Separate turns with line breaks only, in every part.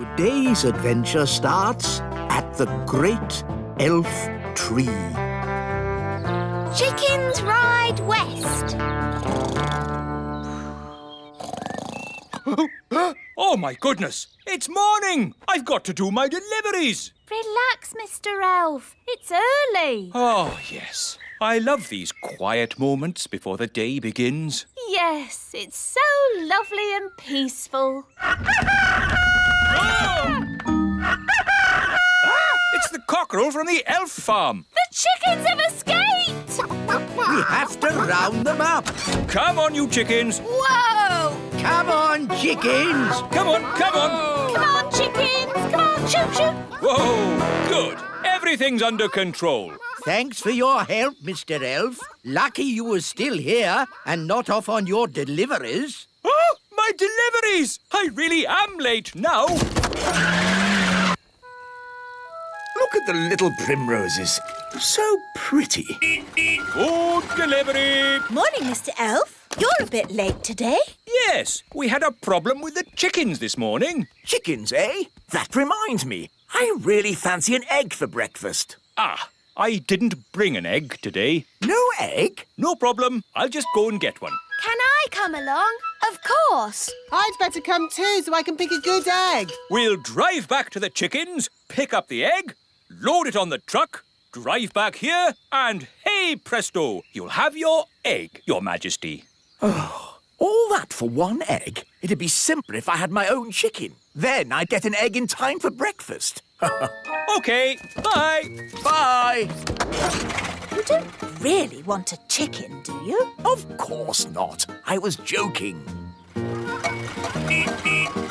Today's adventure starts at the Great Elf Tree.
Chickens ride west.
Oh, my goodness! It's morning! I've got to do my deliveries!
Relax, Mr. Elf. It's early.
Oh, yes. I love these quiet moments before the day begins.
Yes, it's so lovely and peaceful.
It's the cockerel from the elf farm.
The chickens have escaped!
We have to round them up.
Come on, you chickens.
Whoa!
Come on, chickens.
Come on, come on.
Come on, chickens! Come on, choo-choo!
Whoa, good. Everything's under control.
Thanks for your help, Mr. Elf. Lucky you were still here and not off on your deliveries.
Oh, my deliveries! I really am late now.
Look at the little primroses. So pretty.
Good delivery.
Morning, Mr. Elf. You're a bit late today.
Yes, we had a problem with the chickens this morning.
Chickens, eh? That reminds me. I really fancy an egg for breakfast.
Ah, I didn't bring an egg today.
No egg?
No problem. I'll just go and get one.
Can I come along? Of course.
I'd better come too so I can pick a good egg.
We'll drive back to the chickens, pick up the egg, load it on the truck, drive back here, and hey presto, you'll have your egg, Your Majesty.
Oh, all that for one egg? It'd be simpler if I had my own chicken. Then I'd get an egg in time for breakfast.
OK, bye.
Bye.
You don't really want a chicken, do you?
Of course not. I was joking.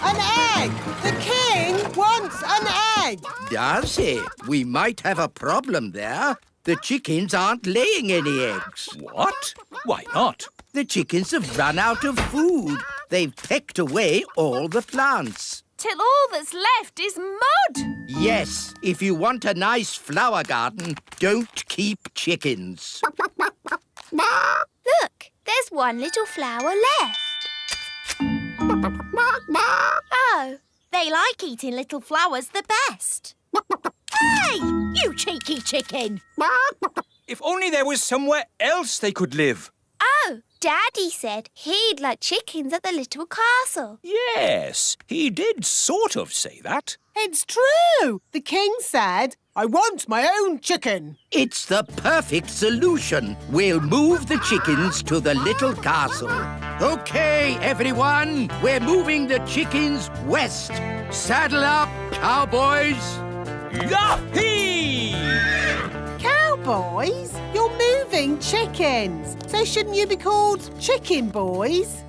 An egg! The king wants an egg!
Does he? We might have a problem there. The chickens aren't laying any eggs.
What? Why not?
The chickens have run out of food. They've pecked away all the plants.
Till all that's left is mud.
Yes, if you want a nice flower garden, don't keep chickens.
Look, there's one little flower left. Oh, they like eating little flowers the best.
Hey, you cheeky chicken!
If only there was somewhere else they could live.
Oh, Daddy said he'd like chickens at the little castle.
Yes, he did sort of say that.
It's true! The king said, I want my own chicken.
It's the perfect solution. We'll move the chickens to the little castle. OK, everyone, we're moving the chickens west. Saddle up, cowboys.
Yahee!
Cowboys? You're moving chickens. So shouldn't you be called chicken boys?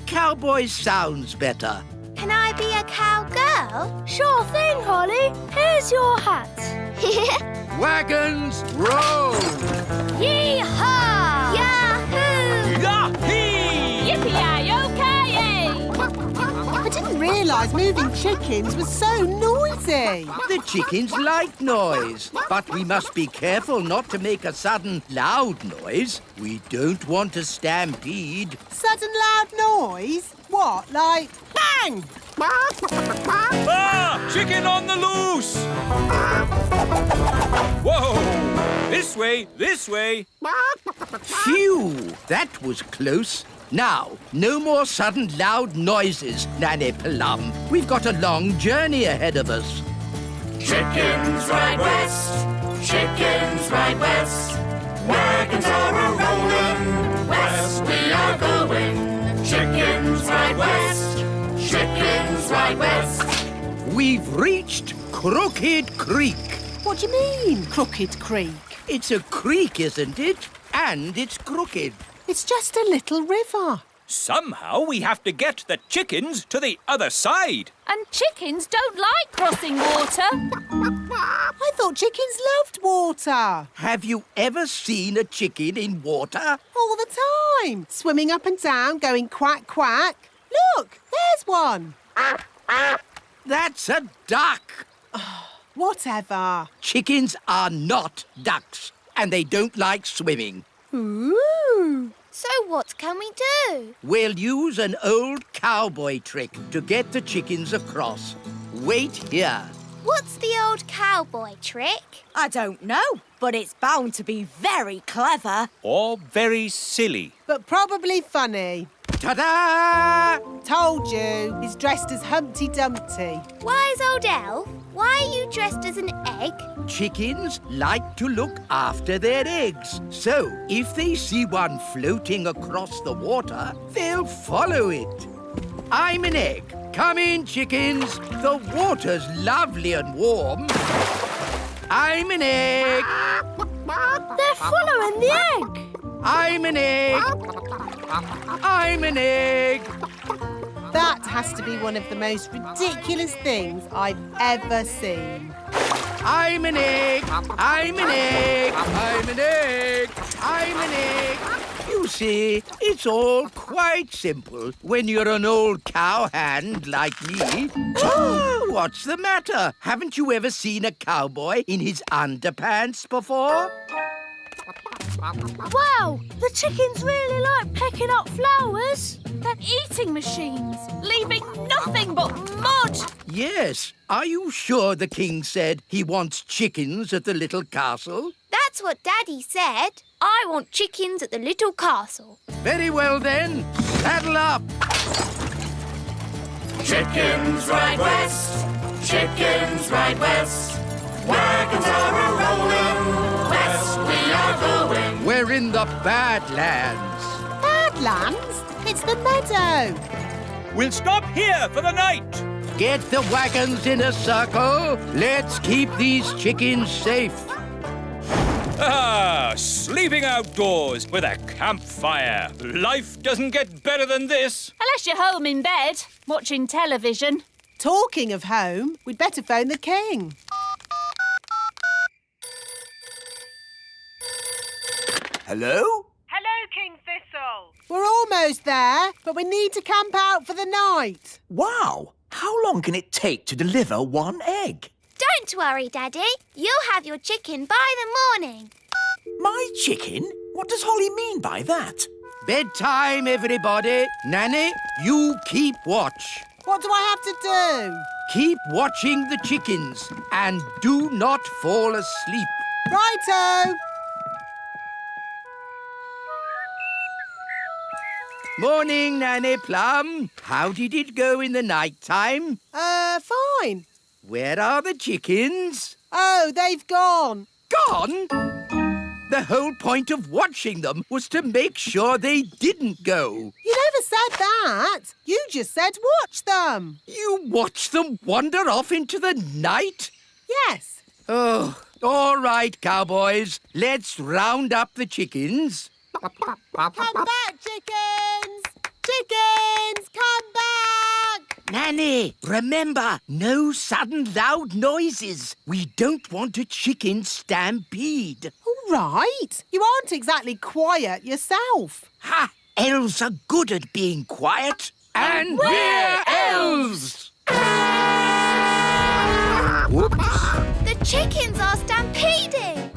Cowboys sounds better.
Can I be a cowgirl? Sure thing, Holly. Here's your hat.
Wagons, roll!
Yee-haw! Yahoo!
Yahee!
Yippee-yi-yo-ki-yay!
I didn't realise moving chickens was so noisy.
The chickens like noise, but we must be careful not to make a sudden loud noise. We don't want a stampede.
Sudden loud noise? What, like bang?
Ah! Chicken on the loose! Whoa! This way, this way.
Phew! That was close. Now, no more sudden loud noises, Nanny Plum. We've got a long journey ahead of us.
Chickens ride west, chickens ride west. Wagons are a-rolling, west we are going. Chickens ride west, chickens ride west.
We've reached Crooked Creek.
What do you mean, Crooked Creek?
It's a creek, isn't it? And it's crooked.
It's just a little river.
Somehow we have to get the chickens to the other side.
And chickens don't like crossing water.
I thought chickens loved water.
Have you ever seen a chicken in water?
All the time. Swimming up and down, going quack, quack. Look, there's one.
That's a duck.
Whatever.
Chickens are not ducks, and they don't like swimming.
Ooh.
So what can we do?
We'll use an old cowboy trick to get the chickens across. wait here.
What's the old cowboy trick?
I don't know, but it's bound to be very clever.
Or very silly.
But probably funny.
Ta-da!
Told you, he's dressed as Humpty Dumpty.
Wise old elf, why are you dressed as an egg?
Chickens like to look after their eggs. So, if they see one floating across the water, they'll follow it. I'm an egg. Come in, chickens. The water's lovely and warm. I'm an egg.
They're following the egg.
I'm an egg. I'm an egg.
That has to be one of the most ridiculous things I've ever seen.
I'm an egg. I'm an egg. I'm an egg. I'm an egg. You see, it's all quite simple when you're an old cowhand like me. What's the matter? Haven't you ever seen a cowboy in his underpants before?
Wow, the chickens really like pecking up flowers. They're eating machines, leaving nothing but mud.
Yes. Are you sure the king said he wants chickens at the little castle?
That's what Daddy said. I want chickens at the little castle.
Very well then. Saddle up.
Chickens ride west, chickens ride west. Wagons are a-rolling, west we are going.
We're in the Badlands.
Badlands? It's the meadow.
We'll stop here for the night.
Get the wagons in a circle. Let's keep these chickens safe.
Ah, sleeping outdoors with a campfire. Life doesn't get better than this.
Unless you're home in bed, watching television.
Talking of home, we'd better phone the king.
Hello?
Hello, King Thistle.
We're almost there, but we need to camp out for the night.
Wow! How long can it take to deliver one egg?
Don't worry, Daddy. You'll have your chicken by the morning.
My chicken? What does Holly mean by that?
Bedtime, everybody. Nanny, you keep watch.
What do I have to do?
Keep watching the chickens and do not fall asleep.
Righto.
Morning, Nanny Plum. How did it go in the night time?
Fine.
Where are the chickens?
Oh, they've gone.
Gone? The whole point of watching them was to make sure they didn't go.
You never said that. You just said watch them.
You watched them wander off into the night?
Yes.
Oh, all right, cowboys. Let's round up the chickens.
Come back, chickens! Chickens, come back!
Nanny, remember, no sudden loud noises. We don't want a chicken stampede.
All right. You aren't exactly quiet yourself.
Ha! Elves are good at being quiet. And we're elves! Whoops.
The chickens are stampeding.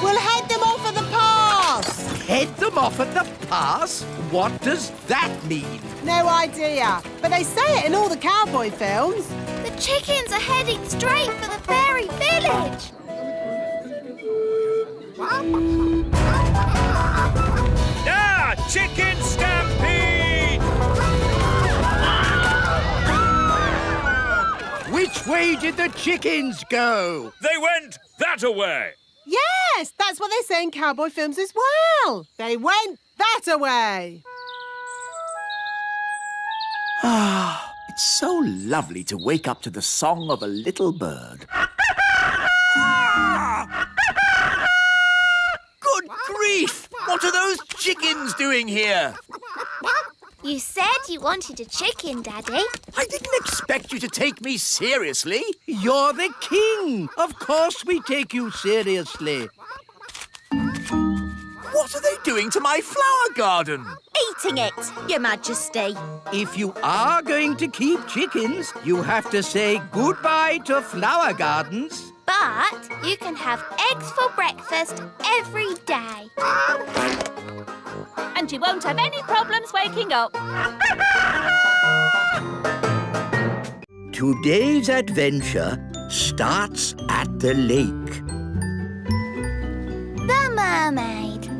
We'll head them off at the pass.
Head them off at the pass? What does that mean?
No idea. But they say it in all the cowboy films.
The chickens are heading straight for the fairy village.
Ah, chicken stampede!
Which way did the chickens go?
They went that-a-way.
Yes, that's what they say in cowboy films as well. They went that-a-way.
Ah, it's so lovely to wake up to the song of a little bird. Good grief! What are those chickens doing here?
You said you wanted a chicken, Daddy.
I didn't expect you to take me seriously.
You're the king. Of course we take you seriously.
What are they doing to my flower garden?
Eating it, Your Majesty.
If you are going to keep chickens, you have to say goodbye to flower gardens.
But you can have eggs for breakfast every day.
And you won't have any problems waking up.
Today's adventure starts at the lake.
The mermaid.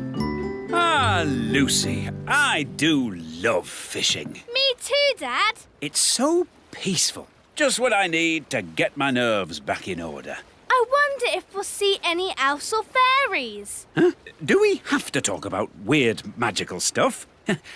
Ah, Lucy, I do love fishing.
Me too, Dad.
It's so peaceful. Just what I need to get my nerves back in order.
I wonder if we'll see any elves or fairies.
Huh? Do we have to talk about weird magical stuff?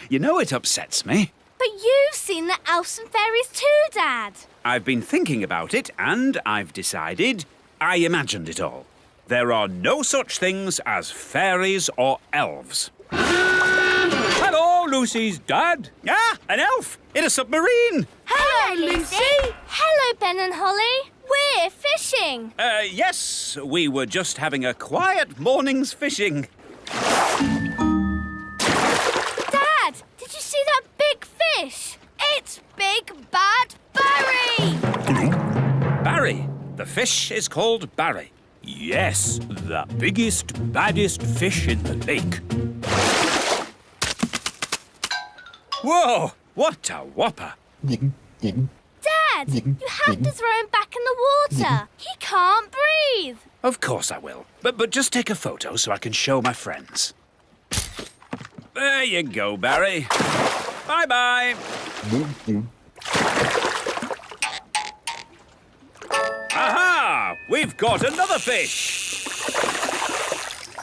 You know it upsets me.
But you've seen the elves and fairies too, Dad.
I've been thinking about it and I've decided I imagined it all. There are no such things as fairies or elves.
Hello, Lucy's dad.
Ah, an elf in a submarine.
Hello, Lucy. Hello, Ben and Holly. We're fishing.
Yes, we were just having a quiet morning's fishing.
Dad, did you see that big fish? It's Big Bad Barry.
Barry. The fish is called Barry.
Yes, the biggest, baddest fish in the lake.
Whoa, what a whopper.
Dad, you have to throw him back in the water. He can't breathe.
Of course I will. But just take a photo so I can show my friends. There you go, Barry. Bye-bye. Aha! We've got another fish.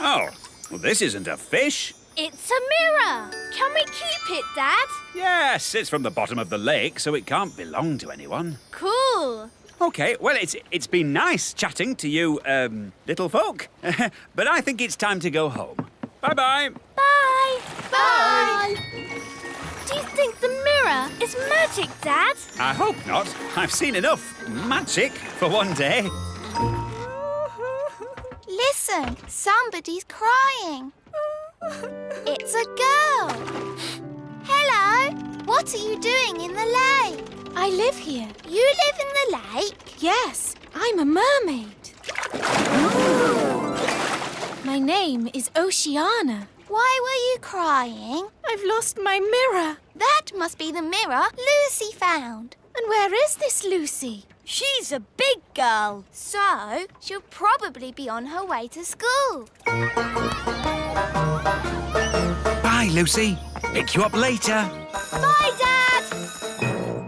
Oh, well, this isn't a fish.
It's a mirror. Can we keep it, Dad?
Yes, it's from the bottom of the lake, so it can't belong to anyone.
Cool.
OK, well, it's been nice chatting to you, little folk. But I think it's time to go home. Bye-bye.
Bye. Bye. Do you think the mirror is magic, Dad?
I hope not. I've seen enough magic for one day.
Listen, somebody's crying. It's a girl. Hello, what are you doing in the lake?
I live here.
You live in the lake?
Yes, I'm a mermaid. My name is Oceana.
Why were you crying?
I've lost my mirror.
That must be the mirror Lucy found.
And where is this Lucy?
She's a big girl, so she'll probably be on her way to school.
Bye, Lucy. Pick you up later.
Bye, Dad!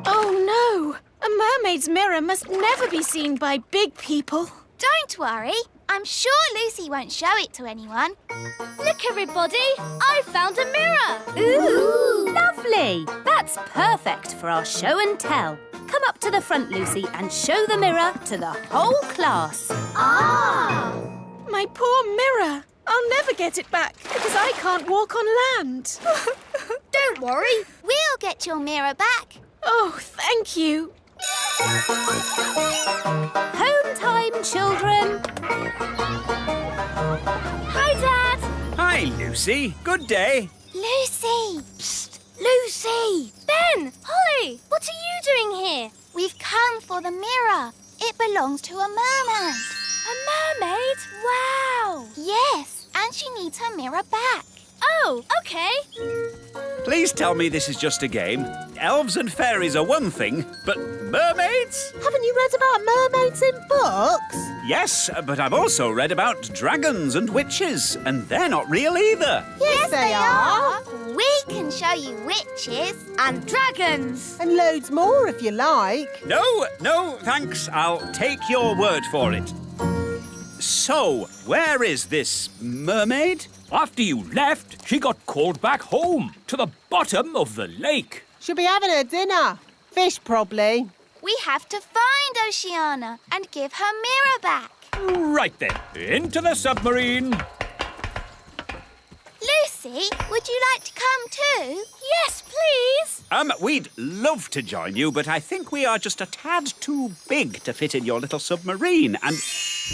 Oh, no. A mermaid's mirror must never be seen by big people.
Don't worry. I'm sure Lucy won't show it to anyone.
Look, everybody. I found a mirror.
Ooh, lovely. That's perfect for our show and tell. Come up to the front, Lucy, and show the mirror to the whole class.
Ah!
My poor mirror. I'll never get it back because I can't walk on land.
Don't worry. We'll get your mirror back.
Oh, thank you.
Home time, children.
Hi, Dad.
Hi, Lucy. Good day.
Lucy! Psst! Lucy!
Ben, Holly, what are you doing here?
We've come for the mirror. It belongs to a mermaid.
A mermaid? Wow.
Yes, and she needs her mirror back.
Oh, OK.
Please tell me this is just a game. Elves and fairies are one thing, but mermaids?
Haven't you read about mermaids in books?
Yes, but I've also read about dragons and witches, and they're not real either.
Yes, they are.
We can show you witches
And dragons.
And loads more if you like.
No, thanks. I'll take your word for it. So, where is this mermaid?
After you left, she got called back home to the bottom of the lake.
She'll be having her dinner. Fish, probably.
We have to find Oceana and give her mirror back.
Right then, into the submarine.
Lucy, would you like to come too?
Yes, please.
We'd love to join you, but I think we are just a tad too big to fit in your little submarine, and...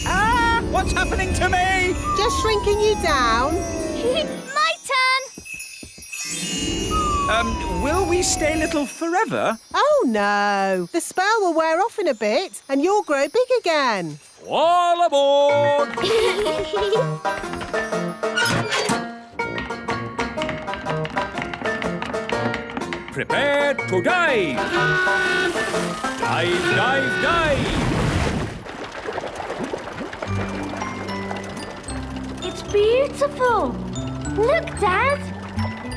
Ah! What's happening to me?
Just shrinking you down.
My turn.
Will we stay little forever?
Oh, no. The spell will wear off in a bit and you'll grow big again.
All aboard! Prepare to dive. Dive, dive, dive!
It's beautiful. Look, Dad.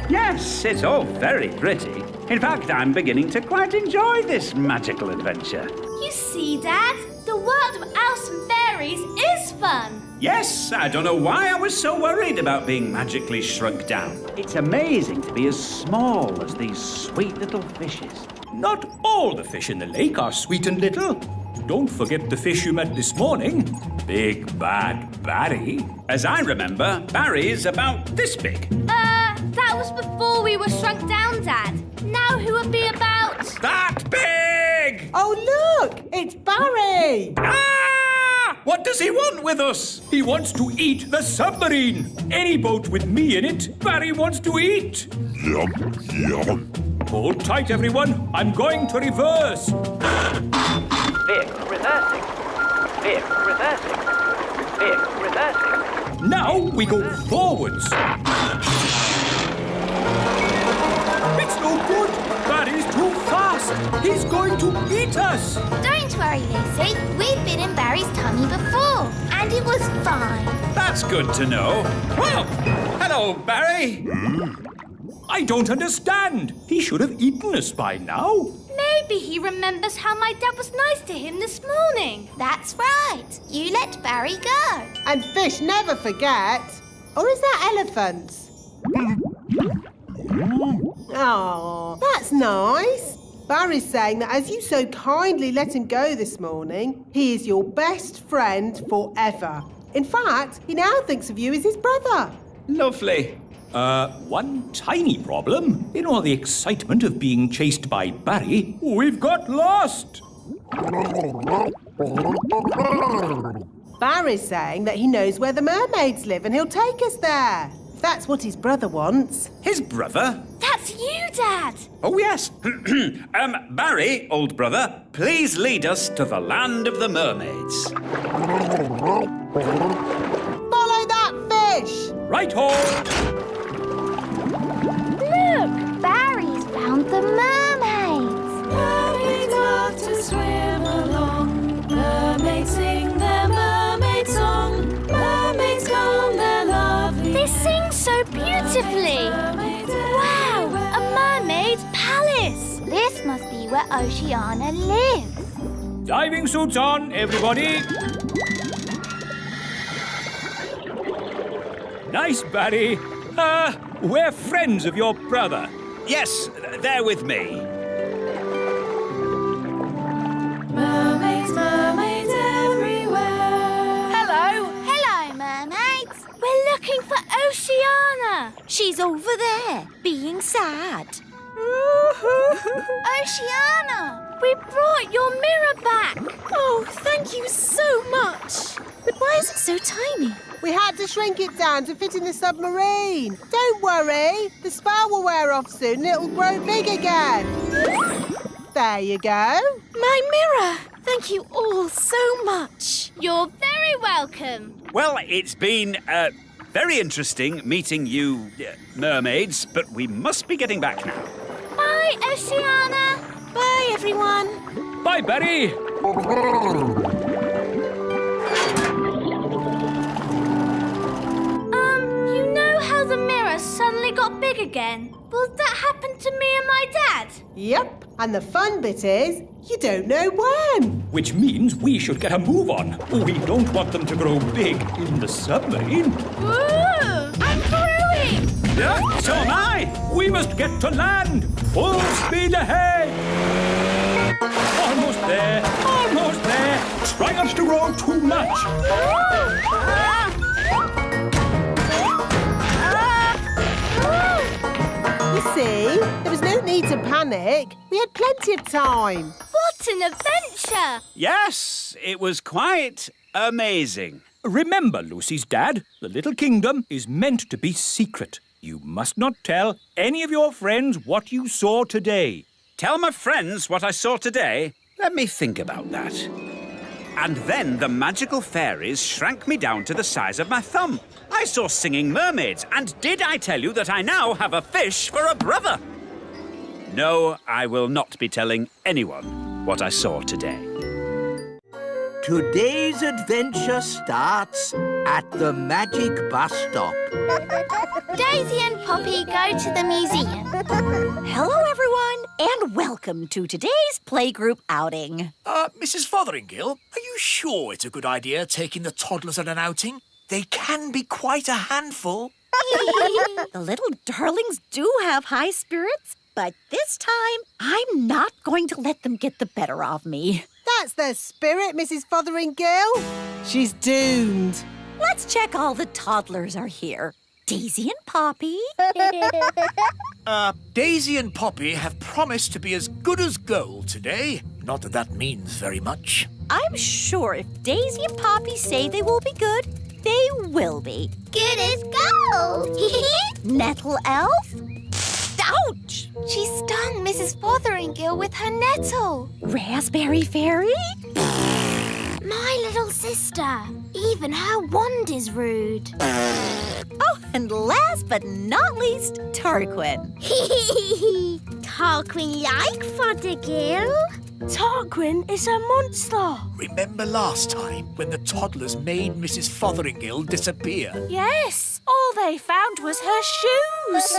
Yes, it's all very pretty. In fact, I'm beginning to quite enjoy this magical adventure.
You see, Dad, the world of elves and fairies is fun.
Yes, I don't know why I was so worried about being magically shrunk down. It's amazing to be as small as these sweet little fishes.
Not all the fish in the lake are sweet and little. Don't forget the fish you met this morning. Big bad Barry.
As I remember, Barry's about this big.
That was before we were shrunk down, Dad. Now who would be about...
That big!
Oh, look! It's Barry!
Ah! What does he want with us?
He wants to eat the submarine. Any boat with me in it, Barry wants to eat.
Yum, yum.
Hold tight, everyone. I'm going to reverse.
Vehicle reversing. Vehicle reversing. Vehicle reversing.
Now we go forwards. It's no good. Barry's too fast. He's going to eat us.
Don't worry, Lucy. We've been in Barry's tummy before, and it was fine.
That's good to know. Well, hello, Barry.
I don't understand. He should have eaten us by now.
Maybe he remembers how my dad was nice to him this morning.
That's right. You let Barry go.
And fish never forget. Or is that elephants? Oh, that's nice. Barry's saying that as you so kindly let him go this morning, he is your best friend forever. In fact, he now thinks of you as his brother.
Lovely.
One tiny problem. In all the excitement of being chased by Barry, we've got lost.
Barry's saying that he knows where the mermaids live and he'll take us there. That's what his brother wants.
His brother?
That's you, Dad.
Oh, yes. Barry, old brother, please lead us to the land of the mermaids.
Follow that fish!
Right-ho!
Look, Barry's found the mermaids.
Mermaids love to swim along. Mermaids sing their mermaid song. Mermaids come, they're lovely. They sing so beautifully. Wow, a mermaid's palace.
This must be where Oceana lives.
Diving suits on, everybody. Nice, Barry. We're friends of your brother.
Yes, they're with me.
Mermaids, mermaids everywhere.
Hello, mermaids.
We're looking for Oceana.
She's over there, being sad.
Oceana!
We brought your mirror back.
Oh, thank you so much. But why is it so tiny?
We had to shrink it down to fit in the submarine. Don't worry. The spell will wear off soon and it'll grow big again. There you go.
My mirror. Thank you all so much.
You're very welcome.
Well, it's been very interesting meeting you, mermaids, but we must be getting back now.
Bye, Oceana.
Bye, everyone.
Bye, Barry.
You know how the mirror suddenly got big again? Will that happen to me and my dad?
Yep. And the fun bit is, you don't know when.
Which means we should get a move on. We don't want them to grow big in the submarine.
Ooh, I'm growing.
Yeah, so am I. We must get to land. Full speed ahead. Almost there. Almost there. Try not to grow too much.
You see, there was no need to panic. We had plenty of time.
What an adventure.
Yes, it was quite amazing.
Remember, Lucy's dad, the little kingdom is meant to be secret. You must not tell any of your friends what you saw today.
Tell my friends what I saw today? Let me think about that. And then the magical fairies shrank me down to the size of my thumb. I saw singing mermaids, and did I tell you that I now have a fish for a brother? No, I will not be telling anyone. what I saw today.
Today's adventure starts at the magic bus stop.
Daisy and Poppy go to the museum.
Hello, everyone, and welcome to today's playgroup outing.
Mrs. Fotheringill, are you sure it's a good idea taking the toddlers on an outing? They can be quite a handful.
The little darlings do have high spirits, but this time I'm not going to let them get the better of me.
That's their spirit, Mrs. Fotheringill. She's doomed.
Let's check all the toddlers are here. Daisy and Poppy.
Daisy and Poppy have promised to be as good as gold today. Not that that means very much.
I'm sure if Daisy and Poppy say they will be good, they will be.
Good as gold.
Nettle elf? Ouch!
She stung Mrs. Fotheringill with her nettle.
Raspberry fairy?
My little sister. Even her wand is rude.
Oh, and last but not least, Tarquin.
Tarquin like Fothergill.
Tarquin is a monster.
Remember last time when the toddlers made Mrs. Fotheringill disappear?
Yes, all they found was her shoes.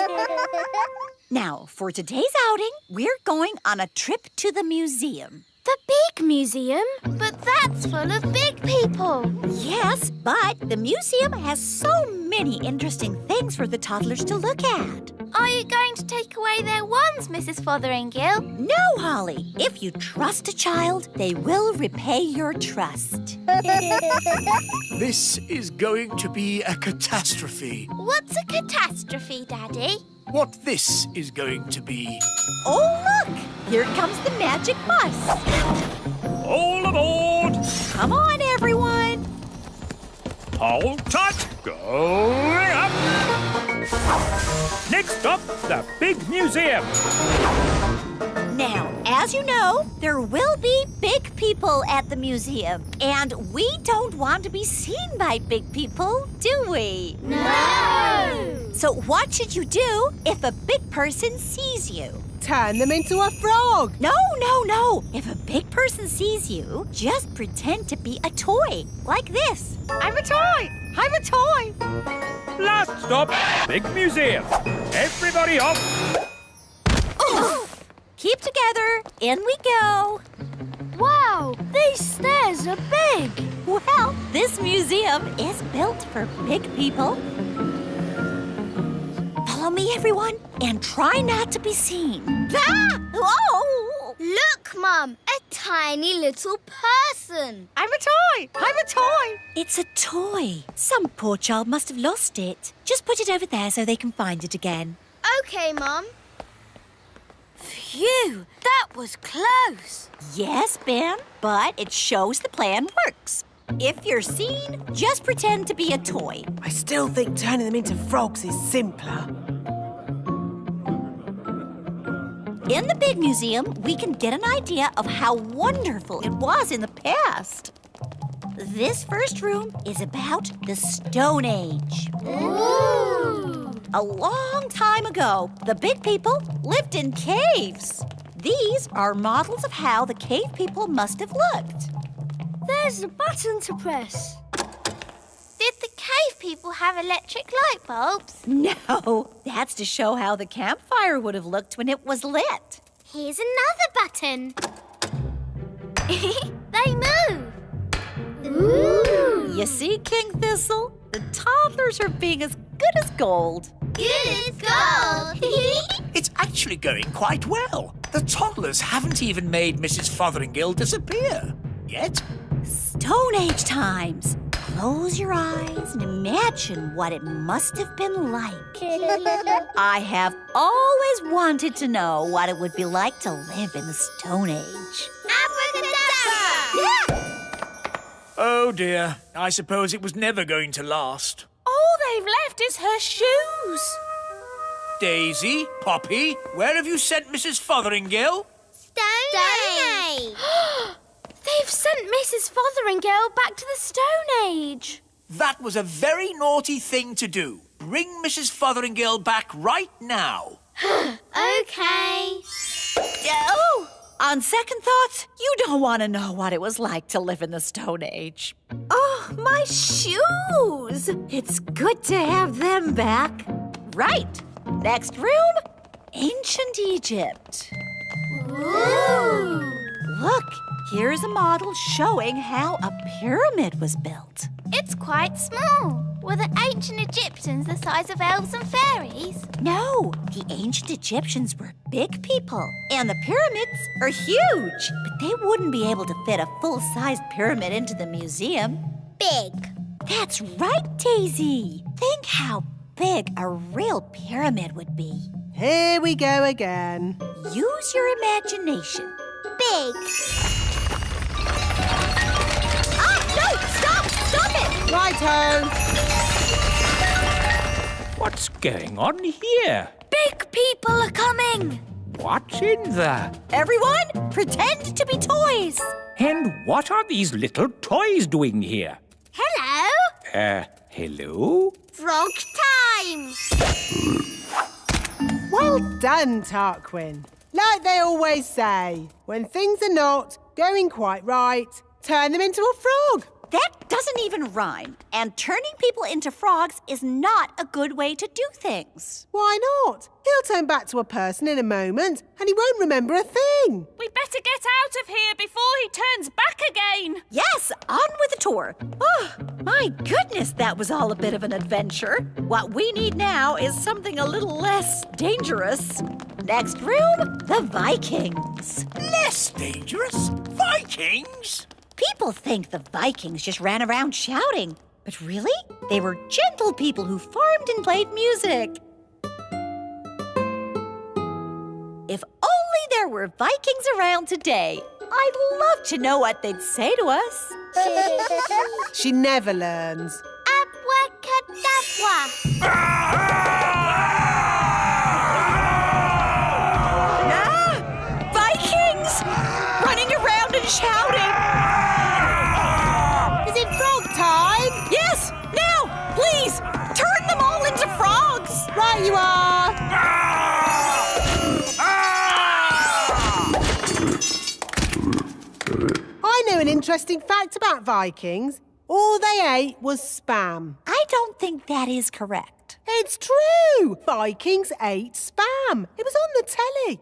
Now, for today's outing, we're going on a trip to the museum.
The big museum? But that's full of big people.
Yes, but the museum has so many interesting things for the toddlers to look at.
Are you going to take away their wands, Mrs. Fotheringill?
No, Holly. If you trust a child, they will repay your trust.
This is going to be a catastrophe.
What's a catastrophe, Daddy?
What this is going to be.
Oh, look! Here comes the magic bus.
All aboard!
Come on, everyone.
Hold tight! Going up! Next stop, the big museum.
Now, as you know, there will be big people at the museum. And we don't want to be seen by big people, do we?
No!
So what should you do if a big person sees you?
Turn them into a frog.
No, no, no. If a big person sees you, just pretend to be a toy, like this.
I'm a toy. I'm a toy.
Last stop, big museum. Everybody off.
Oh. Keep together. In we go.
Wow, these stairs are big.
Well, this museum is built for big people. Follow me, everyone, and try not to be seen. Ah! Oh!
Look, Mum, a tiny little person.
I'm a toy. I'm a toy.
It's a toy. Some poor child must have lost it. Just put it over there so they can find it again.
Okay, Mum.
Phew, that was close.
Yes, Ben, but it shows the plan works. If you're seen, just pretend to be a toy.
I still think turning them into frogs is simpler.
In the big museum, we can get an idea of how wonderful it was in the past. This first room is about the Stone Age.
Ooh!
A long time ago, the big people lived in caves. These are models of how the cave people must have looked.
There's a button to press.
Did the cave people have electric light bulbs?
No, that's to show how the campfire would have looked when it was lit.
Here's another button. They move. Ooh!
You see, King Thistle? The toddlers are being as good as gold.
Good as gold.
It's actually going quite well. The toddlers haven't even made Mrs. Fotheringill disappear. Yet.
Stone Age times. Close your eyes and imagine what it must have been like. I have always wanted to know what it would be like to live in the Stone Age.
Abracadabra!
Oh dear, I suppose it was never going to last.
All they've left is her shoes.
Daisy, Poppy, where have you sent Mrs. Fotheringill?
Stone Age.
They've sent Mrs. Fotheringill back to the Stone Age.
That was a very naughty thing to do. Bring Mrs. Fotheringill back right now.
Okay.
Oh, On second thoughts, you don't want to know what it was like to live in the Stone Age.
Oh, my shoes! It's good to have them back.
Right. Next room, ancient Egypt.
Ooh!
Look, here's a model showing how a pyramid was built.
It's quite small. Were the ancient Egyptians the size of elves and fairies?
No, the ancient Egyptians were big people, and the pyramids are huge. But they wouldn't be able to fit a full-sized pyramid into the museum.
Big.
That's right, Daisy. Think how big a real pyramid would be.
Here we go again.
Use your imagination.
Big.
Ah, no! Stop! Stop it!
Righto.
What's going on here?
Big people are coming!
What's in the...
Everyone, pretend to be toys.
And what are these little toys doing here?
Hello?
Hello?
Frog time!
Well done, Tarquin. Like they always say, when things are not going quite right, turn them into a frog.
That doesn't even rhyme. And turning people into frogs is not a good way to do things.
Why not? He'll turn back to a person in a moment and he won't remember a thing.
We better get out of here before he turns back again.
Yes, on with the tour. Oh, my goodness, that was all a bit of an adventure. What we need now is something a little less dangerous. Next room, the Vikings.
Less dangerous? Vikings?
People think the Vikings just ran around shouting. But really, they were gentle people who farmed and played music. If only there were Vikings around today. I'd love to know what they'd say to us.
She never learns.
Abracadabra!
Vikings! Running around and shouting.
Is it frog time?
Yes, now, please, turn them all into frogs.
Right you are. I know an interesting fact about Vikings. All they ate was spam.
I don't think that is correct.
It's true. Vikings ate spam. It was on the telly.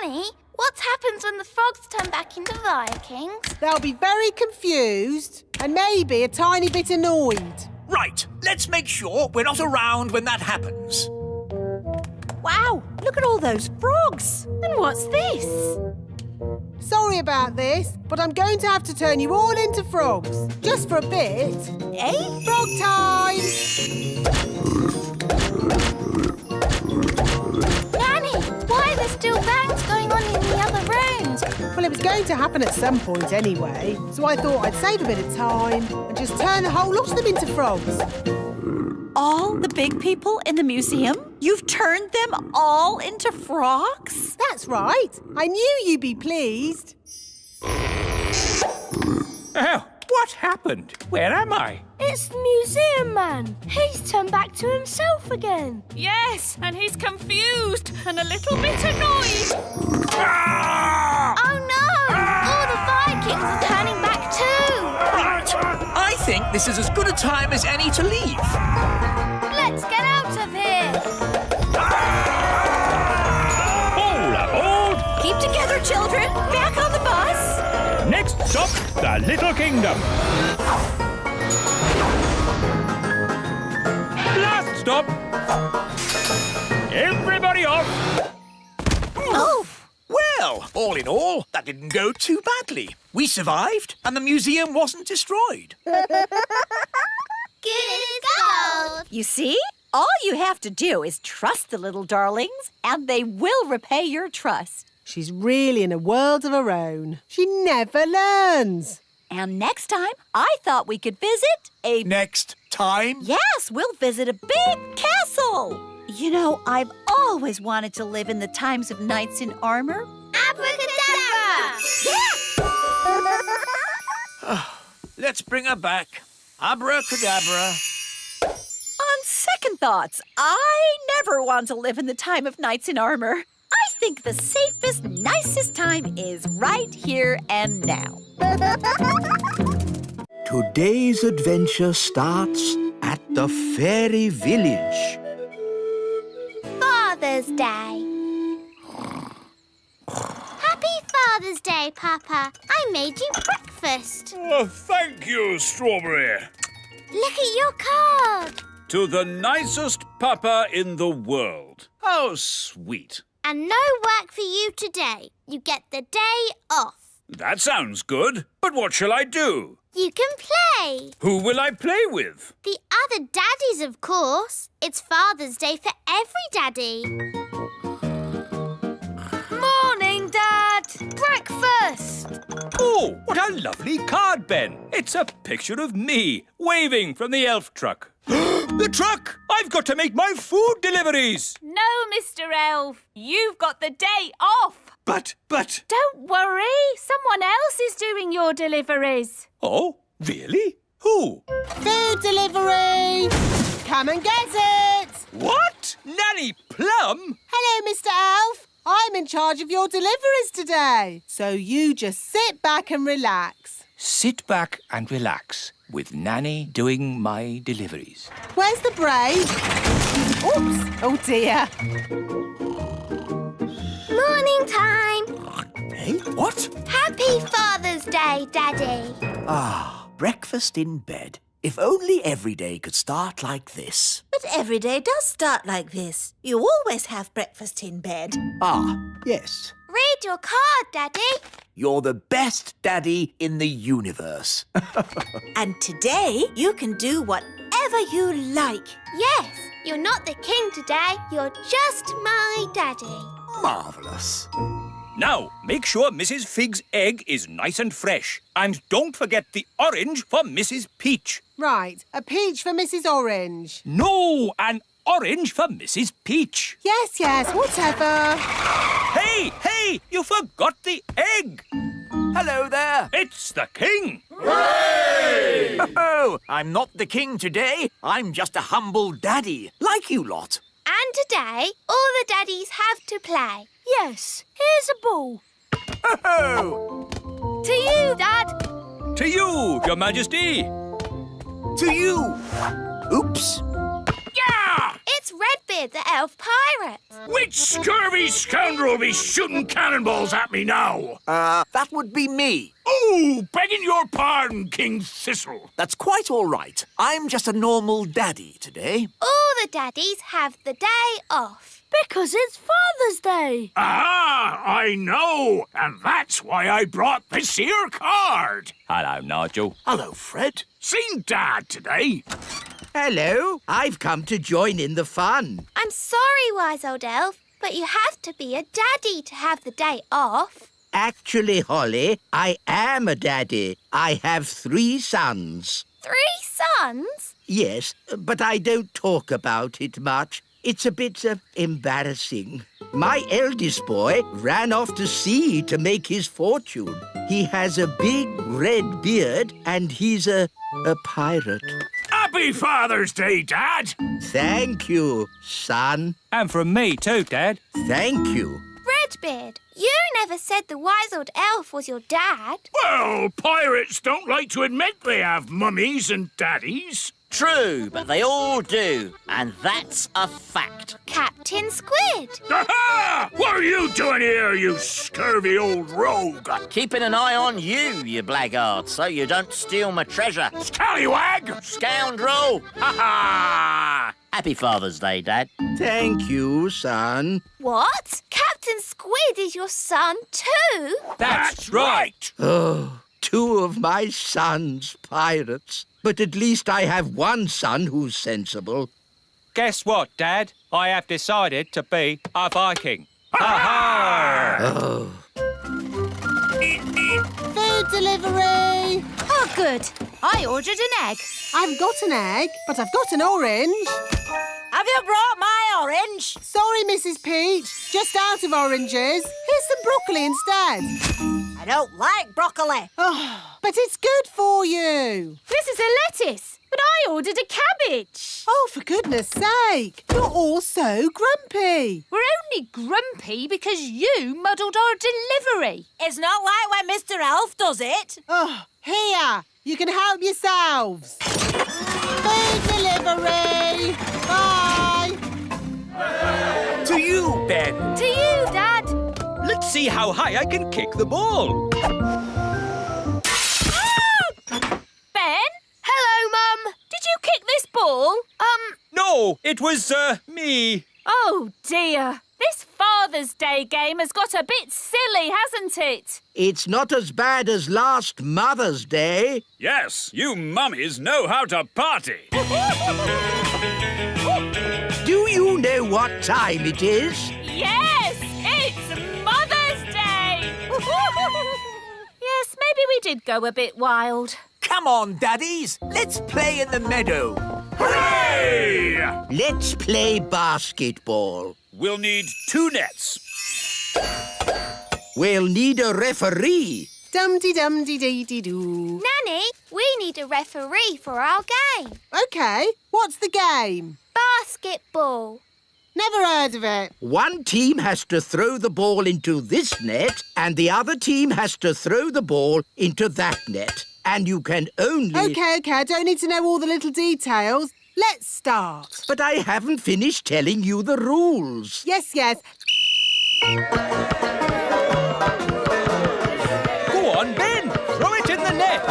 Nanny, what happens when the frogs turn back into Vikings?
They'll be very confused and maybe a tiny bit annoyed.
Right, let's make sure we're not around when that happens.
Wow, look at all those frogs.
And what's this?
Sorry about this, but I'm going to have to turn you all into frogs. Just for a bit.
Eh?
Frog time!
Nanny, why are there still bangs going on in the other rooms?
Well, it was going to happen at some point anyway, so I thought I'd save a bit of time and just turn the whole lot of them into frogs.
All the big people in the museum? You've turned them all into frogs?
That's right. I knew you'd be pleased.
Oh, what happened? Where am I?
It's the museum man. He's turned back to himself again.
Yes, and he's confused and a little bit annoyed.
Oh no! All the Vikings are turning back too!
Right, I think this is as good a time as any to leave.
Let's get out of here!
All aboard!
Keep together, children. Back on the bus.
Next stop, the Little Kingdom. Last stop. Everybody off.
Oh,
Well, all in all, that didn't go too badly. We survived, and the museum wasn't destroyed.
Good as gold!
you see? All you have to do is trust the little darlings, and they will repay your trust.
She's really in a world of her own. She never learns.
And next time, I thought we could visit a...
Next time?
Yes, we'll visit a big castle. You know, I've always wanted to live in the times of knights in armor.
Abracadabra!
Let's bring her back. Abracadabra.
On second thoughts, I never want to live in the time of knights in armor. I think the safest, nicest time is right here and now.
Today's adventure starts at the fairy village.
Father's Day. Happy Father's Day, Papa. I made you breakfast.
Oh, thank you, Strawberry.
Look at your card.
To the nicest papa in the world. How sweet.
And no work for you today. You get the day off.
That sounds good. But what shall I do?
You can play.
Who will I play with?
The other daddies, of course. It's Father's Day for every daddy.
Morning, Dad. Breakfast.
Oh, what a lovely card, Ben. It's a picture of me waving from the elf truck. The truck! I've got to make my food deliveries.
No, Mr. Elf. You've got the day off.
But...
Don't worry. Someone else is doing your deliveries.
Oh, really? Who?
Food delivery! Come and get it!
What? Nanny Plum?
Hello, Mr. Elf. I'm in charge of your deliveries today. So you just sit back and relax.
Sit back and relax with Nanny doing my deliveries.
Where's the break? Oops! Oh, dear.
Morning time.
Hey, what?
Happy Father's Day, Daddy.
Ah, breakfast in bed. If only every day could start like this.
But every day does start like this. You always have breakfast in bed.
Ah, yes.
Read your card, Daddy.
You're the best daddy in the universe.
And today you can do whatever you like.
Yes, you're not the king today. You're just my daddy.
Marvellous.
Now, make sure Mrs. Fig's egg is nice and fresh. And don't forget the orange for Mrs. Peach.
Right, a peach for Mrs. Orange.
No, an orange for Mrs. Peach.
Yes, whatever.
Hey, you forgot the egg.
Hello there.
It's the king.
Hooray! Oh, I'm not the king today. I'm just a humble daddy, like you lot.
And today, all the daddies have to play.
Yes, here's a ball.
Oh!
To you, Dad.
To you, Your Majesty.
To you. Oops.
Yeah!
It's Redbeard, the elf pirate.
Which scurvy scoundrel will be shooting cannonballs at me now?
That would be me.
Oh, begging your pardon, King Thistle.
That's quite all right. I'm just a normal daddy today.
All the daddies have the day off.
Because it's Father's Day.
Ah, I know. And that's why I brought this here card.
Hello, Nigel.
Hello, Fred.
Seen Dad today.
Hello, I've come to join in the fun.
I'm sorry, wise old elf, but you have to be a daddy to have the day off.
Actually, Holly, I am a daddy. I have 3 sons.
3 sons?
Yes, but I don't talk about it much. It's a bit embarrassing. My eldest boy ran off to sea to make his fortune. He has a big red beard and he's a pirate.
Happy Father's Day, Dad.
Thank you, son.
And from me too, Dad.
Thank you.
Redbeard, you never said the wise old elf was your dad.
Well, pirates don't like to admit they have mummies and daddies.
True, but they all do, and that's a fact.
Captain Squid.
Aha! What are you doing here, you scurvy old rogue?
Keeping an eye on you, you blackguard, so you don't steal my treasure.
Scallywag!
Scoundrel! Ha-ha! Happy Father's Day, Dad.
Thank you, son.
What? Captain Squid is your son too?
That's right.
Oh, 2 of my sons pirates. But at least I have 1 son who's sensible.
Guess what, Dad? I have decided to be a Viking. Ha-ha!
Oh.
Food delivery!
Oh, good. I ordered an egg.
I haven't got an egg, but I've got an orange.
Have you brought my orange?
Sorry, Mrs. Peach. Just out of oranges. Here's some broccoli instead.
I don't like broccoli.
Oh, but it's good for you.
This is a lettuce. But I ordered a cabbage.
Oh, for goodness sake. You're all so grumpy.
We're only grumpy because you muddled our delivery.
It's not like when Mr. Elf does it.
Oh, here. You can help yourselves. Food delivery. Bye.
To you, Ben.
To you, Dad.
Let's see how high I can kick the ball.
Ben?
Hello, Mum.
Did you kick this ball?
No, it was, me.
Oh, dear. This Father's Day game has got a bit silly, hasn't it?
It's not as bad as last Mother's Day.
Yes, you mummies know how to party.
Do you know what time it is?
Yes, it's Mother's Day. Yes, maybe we did go a bit wild.
Come on, daddies. Let's play in the meadow.
Hooray!
Let's play basketball.
We'll need 2 nets.
We'll need a referee.
Dum-de-dum-de-dee-dee-doo.
Nanny, we need a referee for our game.
OK, what's the game?
Basketball.
Never heard of it.
One team has to throw the ball into this net and the other team has to throw the ball into that net. And you can only...
OK, I don't need to know all the little details. Let's start.
But I haven't finished telling you the rules.
Yes.
Go on, Ben. Throw it in the net.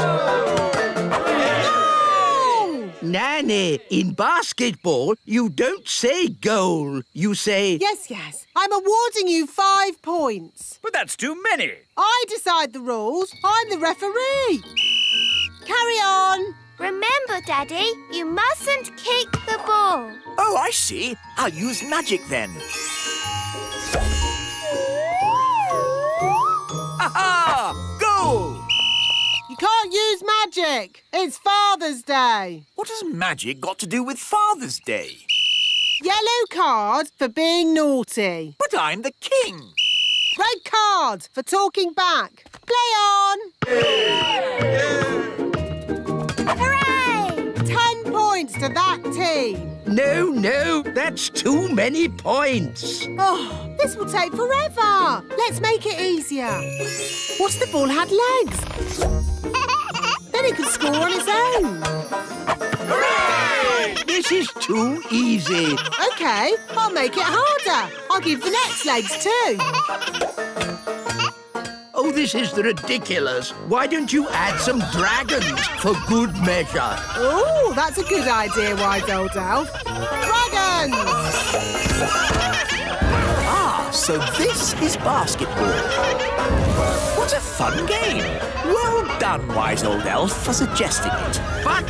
No!
Nanny, in basketball, you don't say goal. You say...
Yes. I'm awarding you 5 points.
But that's too many.
I decide the rules. I'm the referee. Carry on.
Remember, Daddy, you mustn't kick the ball.
Oh, I see. I'll use magic then. Aha! Goal!
You can't use magic. It's Father's Day.
What has magic got to do with Father's Day?
Yellow card for being naughty.
But I'm the king.
Red card for talking back. Play on.
Hooray!
10 points to that team.
No, that's too many points.
Oh, this will take forever. Let's make it easier. What's the ball had legs? Then he could score on his own.
Hooray! This is too easy.
OK, I'll make it harder. I'll give the nets legs too.
Oh, this is ridiculous. Why don't you add some dragons for good measure?
Oh, that's a good idea, wise old elf. Dragons!
Ah, so this is basketball. What a fun game. Well done, wise old elf, for suggesting it.
But...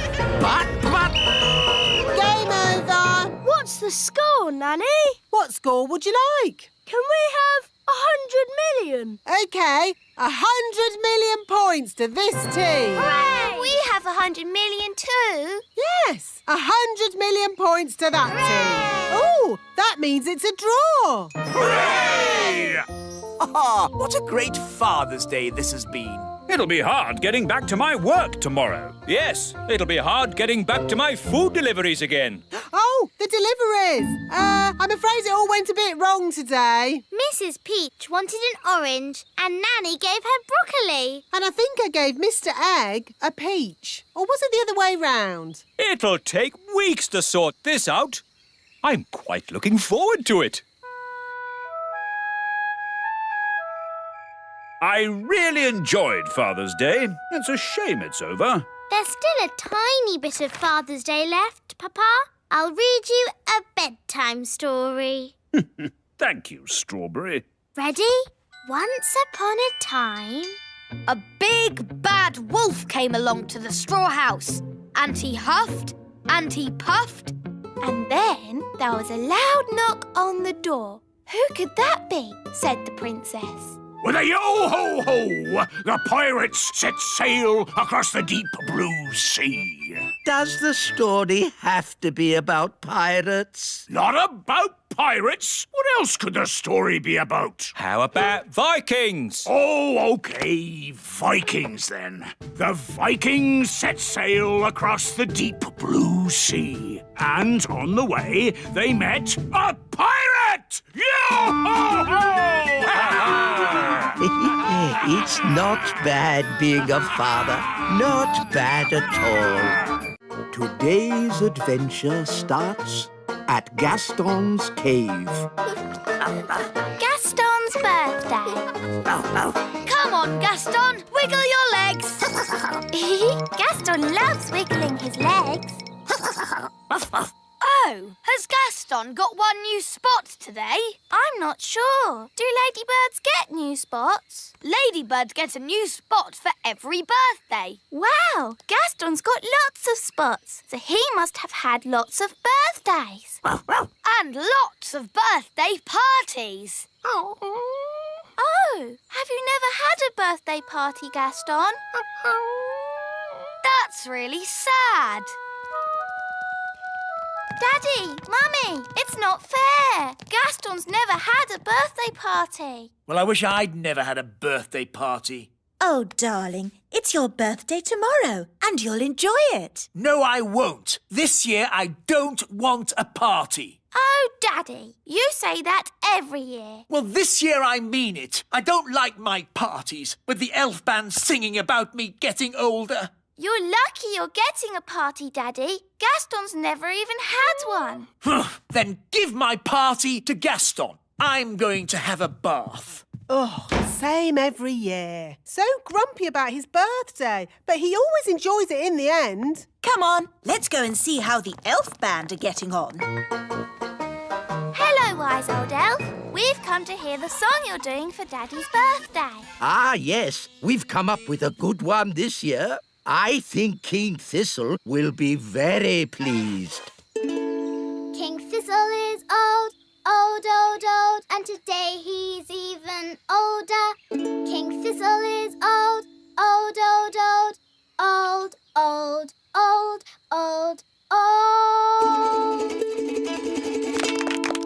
Game over.
What's the score, Nanny?
What score would you like?
Can we have 100 million?
OK, 100 million points to this team.
Hooray! We have 100 million too.
Yes, 100 million points to that team. Oh, that means it's a draw.
Hooray!
Ah, what a great Father's Day this has been.
It'll be hard getting back to my work tomorrow.
Yes, it'll be hard getting back to my food deliveries again.
Oh, the deliveries. I'm afraid it all went a bit wrong today.
Mrs. Peach wanted an orange and Nanny gave her broccoli.
And I think I gave Mr. Egg a peach. Or was it the other way round?
It'll take weeks to sort this out. I'm quite looking forward to it.
I really enjoyed Father's Day. It's a shame it's over.
There's still a tiny bit of Father's Day left, Papa. I'll read you a bedtime story.
Thank you, Strawberry.
Ready? Once upon a time...
A big bad wolf came along to the straw house, and he huffed and he puffed.
And then there was a loud knock on the door. Who could that be? Said the princess.
With a yo-ho-ho, the pirates set sail across the deep blue sea.
Does the story have to be about pirates?
Not about pirates? What else could the story be about?
How about Vikings?
Oh, OK. Vikings, then. The Vikings set sail across the deep blue sea. And on the way, they met a pirate! Yo-ho-ho!
It's not bad being a father. Not bad at all. Today's adventure starts at Gaston's cave.
Gaston's birthday. Come on, Gaston, wiggle your legs. Gaston loves wiggling his legs. Oh, has Gaston got one new spot today? I'm not sure. Do ladybirds get new spots? Ladybirds get a new spot for every birthday. Wow, Gaston's got lots of spots, so he must have had lots of birthdays. And lots of birthday parties. Oh, have you never had a birthday party, Gaston? That's really sad. Daddy, Mummy, it's not fair. Gaston's never had a birthday party.
Well, I wish I'd never had a birthday party.
Oh, darling, it's your birthday tomorrow, and you'll enjoy it.
No, I won't. This year, I don't want a party.
Oh, Daddy, you say that every year.
Well, this year I mean it. I don't like my parties, with the elf band singing about me getting older.
You're lucky you're getting a party, Daddy. Gaston's never even had one.
Then give my party to Gaston. I'm going to have a bath.
Oh, same every year. So grumpy about his birthday, but he always enjoys it in the end.
Come on, let's go and see how the elf band are getting on.
Hello, wise old elf. We've come to hear the song you're doing for Daddy's birthday.
Ah, yes. We've come up with a good one this year. I think King Thistle will be very pleased.
King Thistle is old, old, old, old, and today he's even older. King Thistle is old, old, old, old, old, old, old, old, old.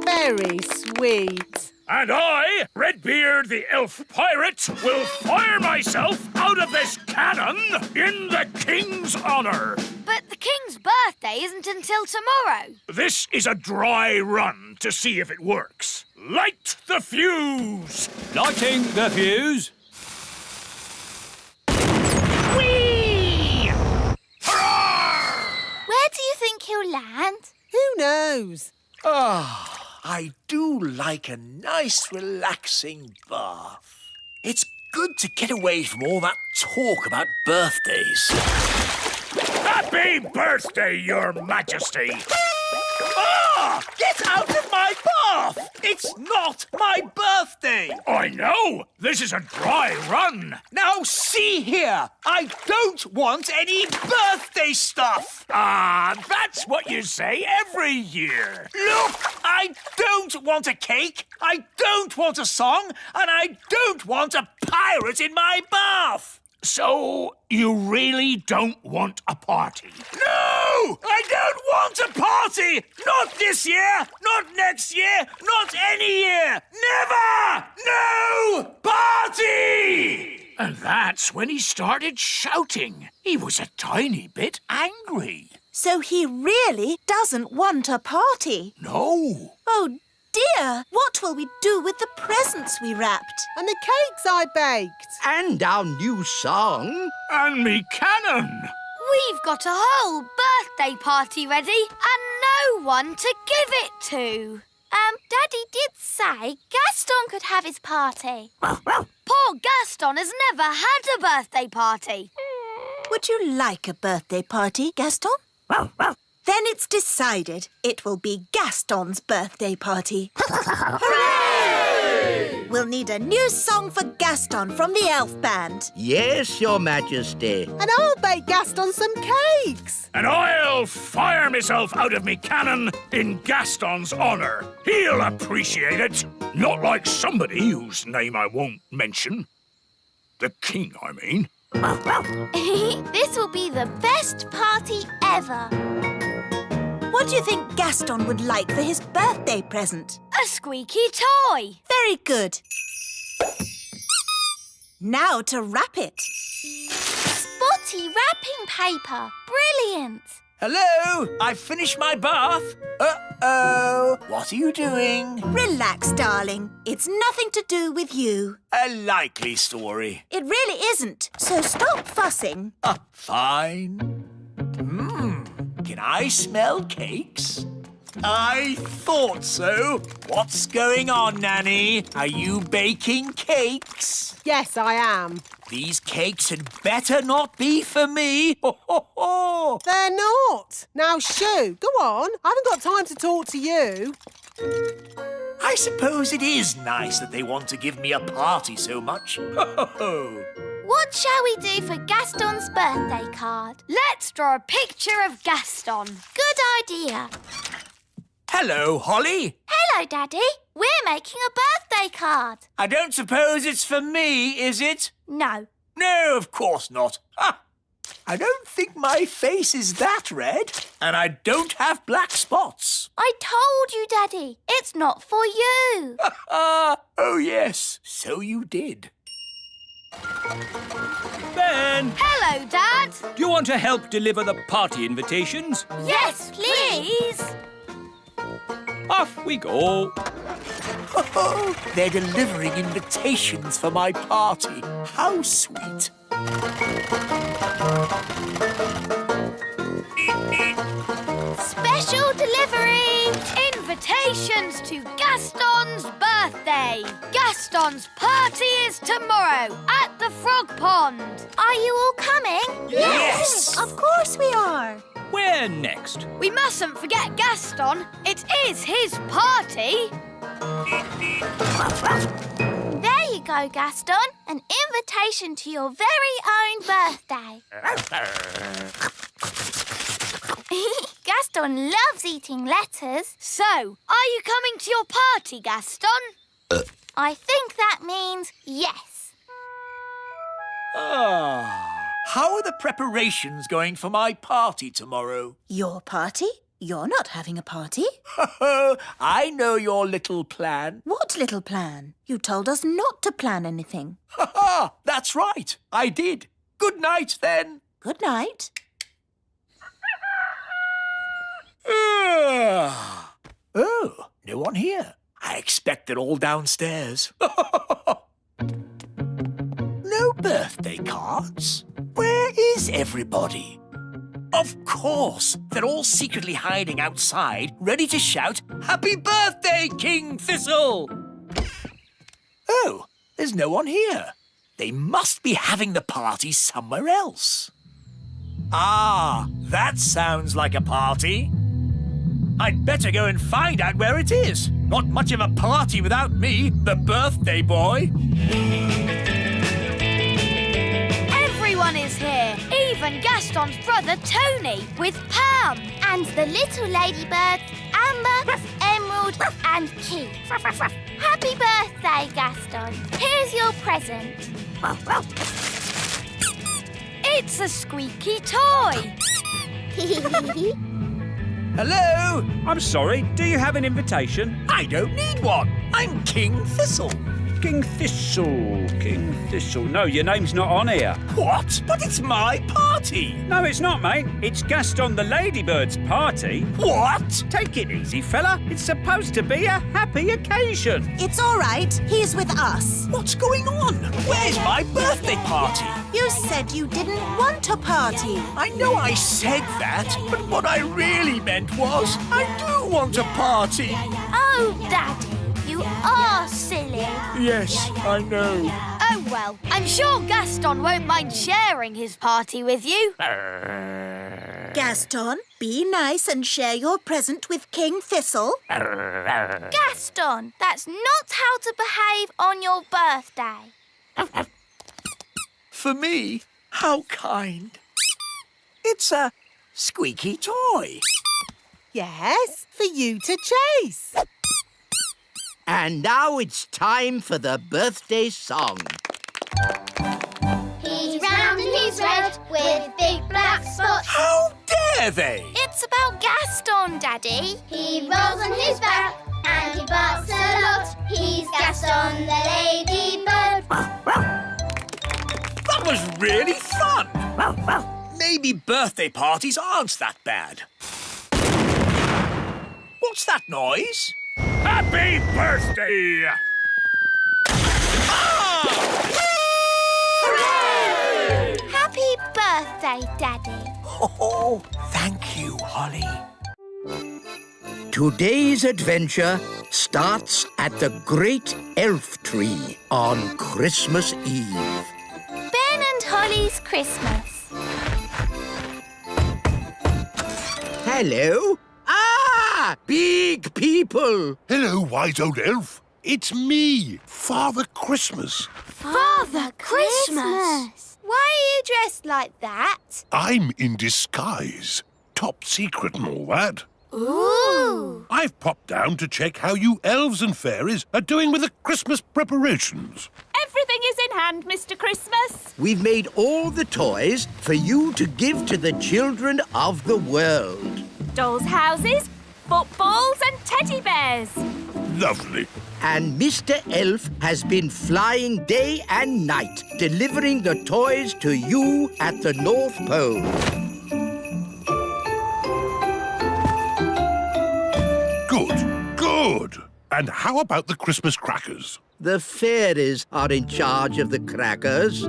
Very sweet.
And I, Redbeard the Elf Pirate, will fire myself out of this cannon in the King's honour.
But the King's birthday isn't until tomorrow.
This is a dry run to see if it works. Light the fuse!
Lighting the fuse.
Whee! Hurrah!
Where do you think he'll land?
Who knows?
Ah, I do like a nice, relaxing bath. It's good to get away from all that talk about birthdays.
Happy birthday, Your Majesty!
Ah! Get out of my bath! It's not my birthday!
I know! This is a dry run!
Now, see here! I don't want any birthday stuff!
Ah, that's what you say every year!
Look! I don't want a cake, I don't want a song, and I don't want a pirate in my bath!
So, you really don't want a party?
No! I don't want a party! Not this year! Not next year! Not any year! Never! No party!
And that's when he started shouting. He was a tiny bit angry.
So he really doesn't want a party?
No.
Oh, dear! What will we do with the presents we wrapped?
And the cakes I baked.
And our new song.
And me cannon.
We've got a whole birthday party ready and no one to give it to. Daddy did say Gaston could have his party. Poor Gaston has never had a birthday party.
Would you like a birthday party, Gaston? Then it's decided. It will be Gaston's birthday party. Hooray! We'll need a new song for Gaston from the elf band.
Yes, Your Majesty.
And I'll bake Gaston some cakes.
And I'll fire myself out of me cannon in Gaston's honour. He'll appreciate it. Not like somebody whose name I won't mention. The king, I mean.
This will be the best party ever.
What do you think Gaston would like for his birthday present?
A squeaky toy.
Very good. Now to wrap it.
Spotty wrapping paper. Brilliant.
Hello, I've finished my bath. Uh-oh, what are you doing?
Relax, darling. It's nothing to do with you.
A likely story.
It really isn't, so stop fussing.
Fine. Can I smell cakes? I thought so. What's going on, Nanny? Are you baking cakes?
Yes, I am.
These cakes had better not be for me. Ho, ho, ho.
They're not. Now, shoo, go on. I haven't got time to talk to you.
I suppose it is nice that they want to give me a party so much. Ho, ho, ho.
What shall we do for Gaston's birthday card? Let's draw a picture of Gaston. Good idea.
Hello, Holly.
Hello, Daddy. We're making a birthday card.
I don't suppose it's for me, is it?
No.
No, of course not. Ha! I don't think my face is that red, and I don't have black spots.
I told you, Daddy. It's not for you.
Oh, yes, so you did.
Ben,
Hello, Dad.
do you want to help deliver the party invitations?
Yes, please.
Off we go.
They're delivering invitations for my party. How sweet.
Special delivery. Invitations to Gaston's birthday. Gaston's party is tomorrow at the Frog Pond. Are you all coming?
Yes!
Of course we are.
Where next?
We mustn't forget Gaston. It is his party. There you go, Gaston. An invitation to your very own birthday. Gaston loves eating letters. So, are you coming to your party, Gaston? I think that means yes.
How are the preparations going for my party tomorrow?
Your party? You're not having a party.
I know your little plan.
What little plan? You told us not to plan anything.
That's right. I did. Good night, then.
Good night.
Oh, no one here. I expect they're all downstairs. No birthday cards? Where is everybody? Of course, they're all secretly hiding outside, ready to shout, "Happy birthday, King Thistle!" Oh, there's no one here. They must be having the party somewhere else. Ah, that sounds like a party. I'd better go and find out where it is. Not much of a party without me, the birthday boy.
Everyone is here. Even Gaston's brother Tony with Pam. And the little ladybirds Amber, Emerald and Keith. Happy birthday, Gaston. Here's your present. It's a squeaky toy.
Hello?
I'm sorry, do you have an invitation?
I don't need one. I'm King Thistle.
King Thistle, King Thistle. No, your name's not on here.
What? But it's my party.
No, it's not, mate. It's Gaston the Ladybird's party.
What?
Take it easy, fella. It's supposed to be a happy occasion.
It's all right. He's with us.
What's going on? Where's my birthday party?
You said you didn't want a party.
I know I said that, but what I really meant was I do want a party.
Oh, Daddy, you are silly.
Yes, I know.
Oh, well, I'm sure Gaston won't mind sharing his party with you.
Gaston, be nice and share your present with King Thistle.
Gaston, that's not how to behave on your birthday.
For me? How kind. It's a squeaky toy.
Yes, for you to chase.
And now it's time for the birthday song.
He's round and he's red with big black spots.
How dare they?
It's about Gaston. Gaston, Daddy?
He rolls on his back and he barks a lot. He's Gaston the ladybird.
That was really fun. Maybe birthday parties aren't that bad. What's that noise?
Happy birthday!
Happy birthday, Daddy.
Oh, thank you, Holly.
Today's adventure starts at the Great Elf Tree on Christmas Eve.
Ben and Holly's Christmas.
Hello? Ah! Big people!
Hello, wise old elf. It's me, Father Christmas.
Father Christmas! Why are you dressed like that?
I'm in disguise. Top secret and all that.
Ooh!
I've popped down to check how you elves and fairies are doing with the Christmas preparations.
Everything is in hand, Mr. Christmas.
We've made all the toys for you to give to the children of the world.
Dolls' houses, footballs and teddy bears.
Lovely.
And Mr. Elf has been flying day and night, delivering the toys to you at the North Pole.
Good. And how about the Christmas crackers?
The fairies are in charge of the crackers.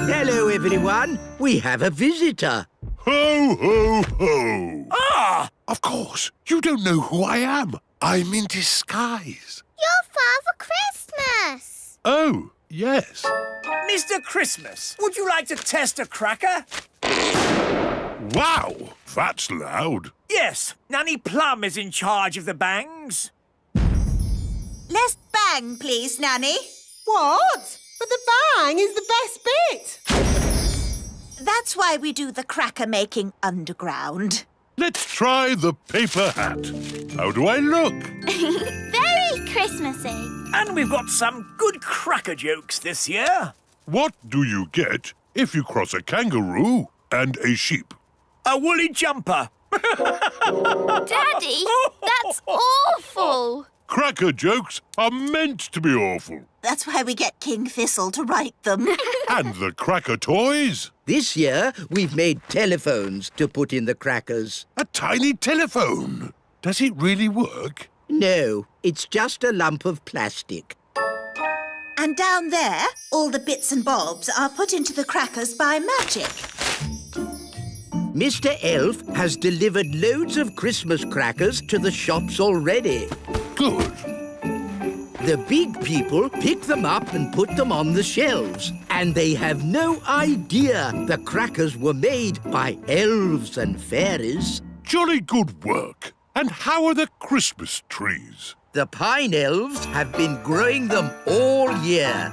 Hello, everyone. We have a visitor.
Ho, ho, ho.
Ah!
Of course. You don't know who I am. I'm in disguise.
You're Father Christmas.
Oh, yes.
Mr. Christmas, would you like to test a cracker?
Wow, that's loud.
Yes, Nanny Plum is in charge of the bangs.
Less bang, please, Nanny.
What? But the bang is the best bit.
That's why we do the cracker making underground.
Let's try the paper hat. How do I look?
Very Christmassy.
And we've got some good cracker jokes this year.
What do you get if you cross a kangaroo and a sheep?
A woolly jumper.
Daddy, that's awful.
Cracker jokes are meant to be awful.
That's why we get King Thistle to write them.
And the cracker toys?
This year, we've made telephones to put in the crackers.
A tiny telephone. Does it really work?
No, it's just a lump of plastic.
And down there, all the bits and bobs are put into the crackers by magic.
Mr. Elf has delivered loads of Christmas crackers to the shops already.
Good.
The big people pick them up and put them on the shelves. And they have no idea the crackers were made by elves and fairies.
Jolly good work. And how are the Christmas trees?
The pine elves have been growing them all year.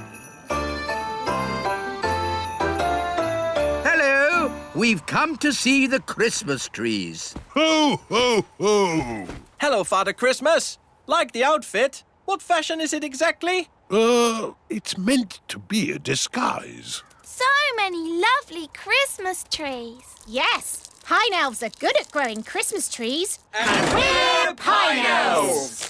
Hello! We've come to see the Christmas trees.
Ho, ho, ho!
Hello, Father Christmas. Like the outfit. What fashion is it exactly?
It's meant to be a disguise.
So many lovely Christmas trees.
Yes, pine elves are good at growing Christmas trees.
And we're Pine Elves!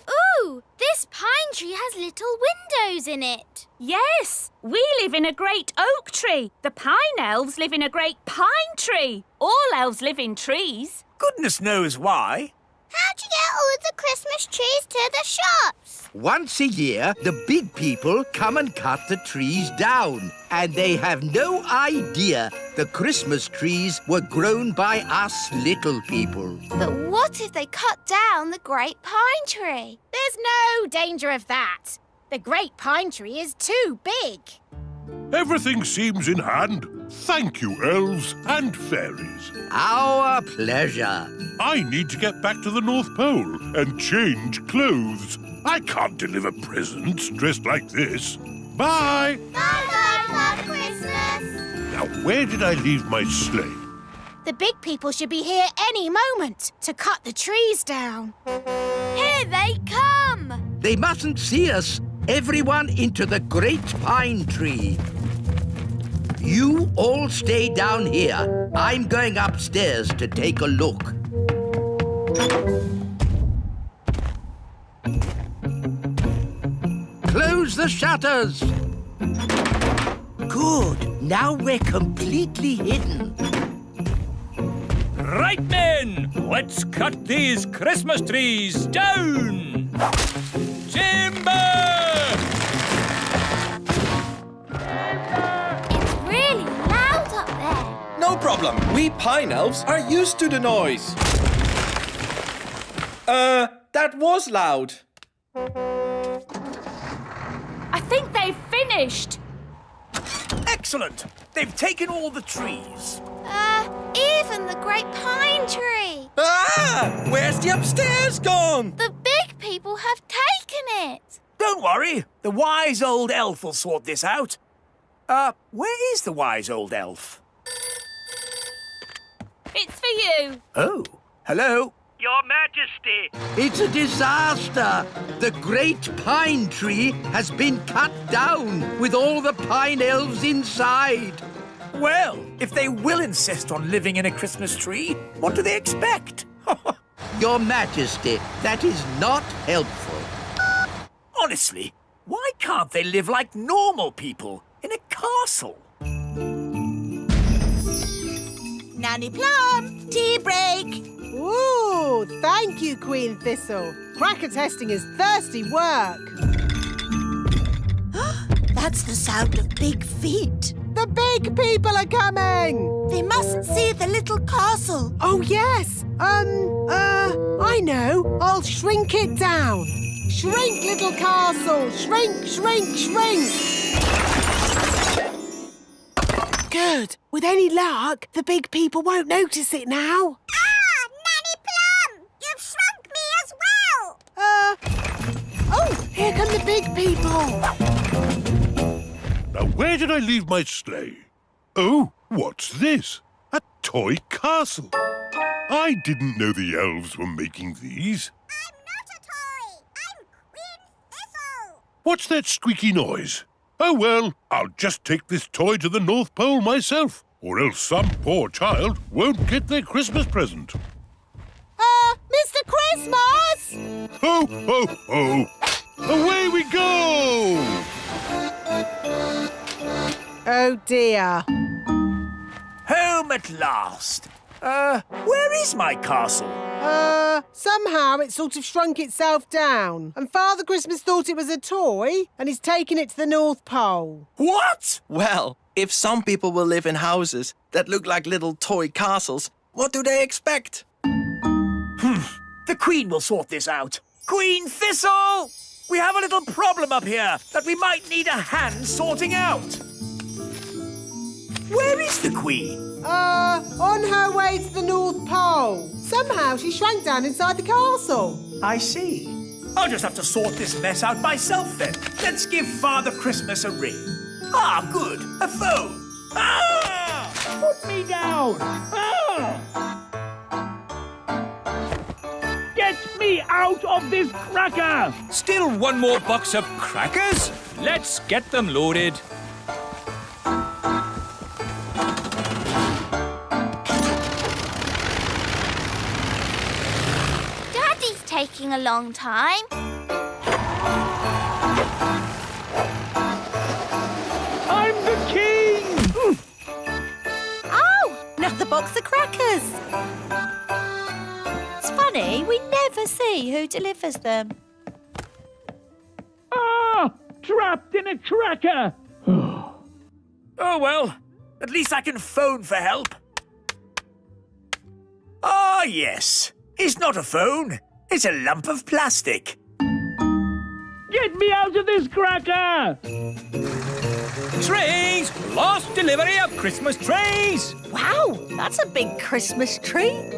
Ooh, this pine tree has little windows in it.
Yes, we live in a great oak tree. The pine elves live in a great pine tree. All elves live in trees.
Goodness knows why.
How'd you get all the Christmas trees to the shops?
Once a year, the big people come and cut the trees down. And they have no idea the Christmas trees were grown by us little people.
But what if they cut down the great pine tree?
There's no danger of that. The great pine tree is too big.
Everything seems in hand. Thank you, elves and fairies.
Our pleasure.
I need to get back to the North Pole and change clothes. I can't deliver presents dressed like this. Bye!
Bye-bye, Father Christmas!
Now, where did I leave my sleigh?
The big people should be here any moment to cut the trees down.
Here they come!
They mustn't see us. Everyone into the great pine tree. You all stay down here. I'm going upstairs to take a look. Close the shutters. Good. Now we're completely hidden.
Right, men! Let's cut these Christmas trees down! Timber!
It's really loud up there.
No problem. We pine elves are used to the noise. That was loud.
I think they've finished.
Excellent. They've taken all the trees.
Even the great pine tree.
Ah! Where's the upstairs gone?
The big people have taken it.
Don't worry. The wise old elf will sort this out. Where is the wise old elf?
It's for you.
Oh, hello.
Your Majesty!
It's a disaster. The great pine tree has been cut down with all the pine elves inside.
Well, if they will insist on living in a Christmas tree, what do they expect?
Your Majesty, that is not helpful.
Honestly, why can't they live like normal people in a castle?
Nanny Plum, tea break.
Ooh, thank you, Queen Thistle. Cracker testing is thirsty work.
That's the sound of big feet.
The big people are coming.
They mustn't see the little castle.
Oh, yes. I know. I'll shrink it down. Shrink, little castle. Shrink, shrink, shrink. Good. With any luck, the big people won't notice it now. Oh, here come the big people.
Now, where did I leave my sleigh? Oh, what's this? A toy castle. I didn't know the elves were making these.
I'm not a toy. I'm Queen Thistle.
What's that squeaky noise? Oh, well, I'll just take this toy to the North Pole myself, or else some poor child won't get their Christmas present.
Mr. Christmas!
Ho, ho, ho! Away we go!
Oh, dear.
Home at last. Where is my castle?
Somehow it sort of shrunk itself down. And Father Christmas thought it was a toy, and he's taken it to the North Pole.
What?
Well, if some people will live in houses that look like little toy castles, what do they expect?
The Queen will sort this out. Queen Thistle! We have a little problem up here that we might need a hand sorting out. Where is the Queen?
On her way to the North Pole. Somehow she shrank down inside the castle.
I see. I'll just have to sort this mess out myself then. Let's give Father Christmas a ring. Ah, good. A phone. Ah!
Put me down! Ah! Get me out of this cracker!
Still one more box of crackers? Let's get them loaded.
Daddy's taking a long time.
I'm the king!
Oh, another box of crackers. It's funny, we never see who delivers them.
Ah! Trapped in a cracker!
Oh, well, at least I can phone for help. Ah, yes. It's not a phone. It's a lump of plastic.
Get me out of this cracker!
Trees! Last delivery of Christmas trees!
Wow, that's a big Christmas tree.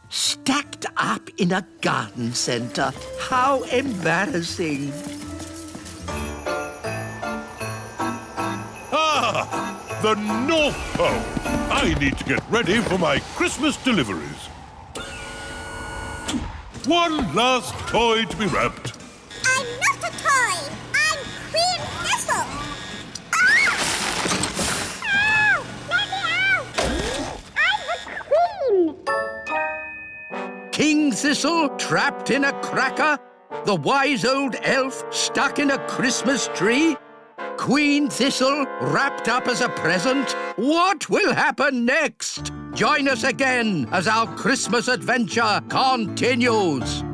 Stacked up in a garden centre. How embarrassing.
Ah, the North Pole. I need to get ready for my Christmas deliveries. One last toy to be wrapped.
I'm not a toy. I'm Queen Thistle. Ah! Ow! Let me out! I'm the queen.
King Thistle trapped in a cracker? The wise old elf stuck in a Christmas tree? Queen Thistle wrapped up as a present? What will happen next? Join us again as our Christmas adventure continues.